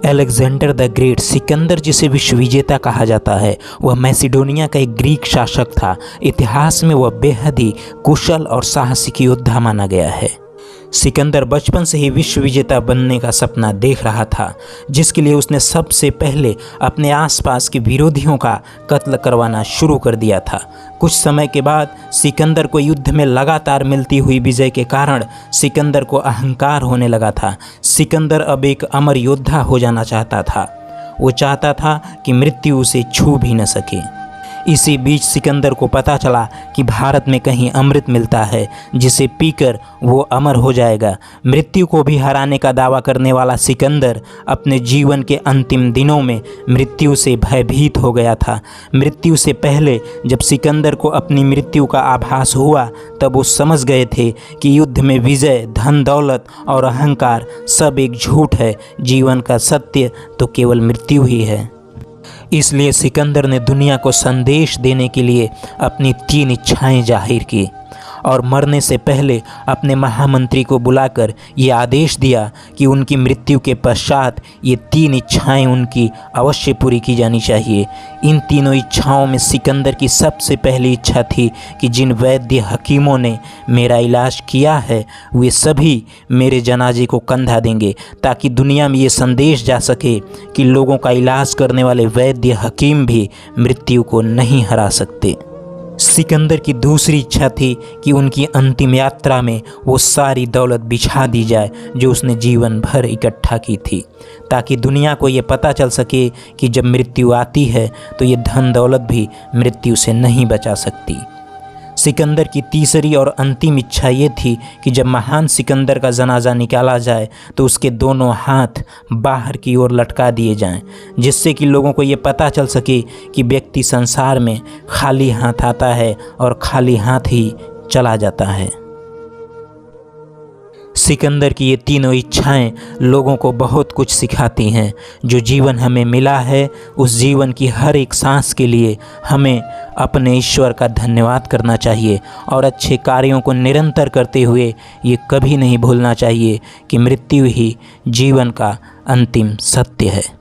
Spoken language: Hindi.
अलेक्जेंडर द ग्रेट, सिकंदर जिसे विश्व विजेता कहा जाता है, वह मैसिडोनिया का एक ग्रीक शासक था। इतिहास में वह बेहद ही कुशल और साहसिक योद्धा माना गया है। सिकंदर बचपन से ही विश्व विजेता बनने का सपना देख रहा था, जिसके लिए उसने सबसे पहले अपने आसपास के विरोधियों का कत्ल करवाना शुरू कर दिया था। कुछ समय के बाद सिकंदर को युद्ध में लगातार मिलती हुई विजय के कारण सिकंदर को अहंकार होने लगा था। सिकंदर अब एक अमर योद्धा हो जाना चाहता था। वो चाहता था कि मृत्यु उसे छू भी न सके। इसी बीच सिकंदर को पता चला कि भारत में कहीं अमृत मिलता है, जिसे पीकर वो अमर हो जाएगा। मृत्यु को भी हराने का दावा करने वाला सिकंदर अपने जीवन के अंतिम दिनों में मृत्यु से भयभीत हो गया था। मृत्यु से पहले जब सिकंदर को अपनी मृत्यु का आभास हुआ, तब वो समझ गए थे कि युद्ध में विजय, धन दौलत और अहंकार सब एक झूठ है। जीवन का सत्य तो केवल मृत्यु ही है। इसलिए सिकंदर ने दुनिया को संदेश देने के लिए अपनी 3 इच्छाएं जाहिर की और मरने से पहले अपने महामंत्री को बुलाकर ये आदेश दिया कि उनकी मृत्यु के पश्चात ये 3 इच्छाएं उनकी अवश्य पूरी की जानी चाहिए। इन तीनों इच्छाओं में सिकंदर की सबसे पहली इच्छा थी कि जिन वैद्य हकीमों ने मेरा इलाज किया है, वे सभी मेरे जनाजे को कंधा देंगे, ताकि दुनिया में ये संदेश जा सके कि लोगों का इलाज करने वाले वैद्य हकीम भी मृत्यु को नहीं हरा सकते। सिकंदर की दूसरी इच्छा थी कि उनकी अंतिम यात्रा में वो सारी दौलत बिछा दी जाए जो उसने जीवन भर इकट्ठा की थी, ताकि दुनिया को ये पता चल सके कि जब मृत्यु आती है तो ये धन दौलत भी मृत्यु से नहीं बचा सकती। सिकंदर की तीसरी और अंतिम इच्छा ये थी कि जब महान सिकंदर का जनाजा निकाला जाए तो उसके दोनों हाथ बाहर की ओर लटका दिए जाएं, जिससे कि लोगों को ये पता चल सके कि व्यक्ति संसार में खाली हाथ आता है और खाली हाथ ही चला जाता है। सिकंदर की ये तीनों इच्छाएं लोगों को बहुत कुछ सिखाती हैं। जो जीवन हमें मिला है, उस जीवन की हर एक सांस के लिए हमें अपने ईश्वर का धन्यवाद करना चाहिए और अच्छे कार्यों को निरंतर करते हुए ये कभी नहीं भूलना चाहिए कि मृत्यु ही जीवन का अंतिम सत्य है।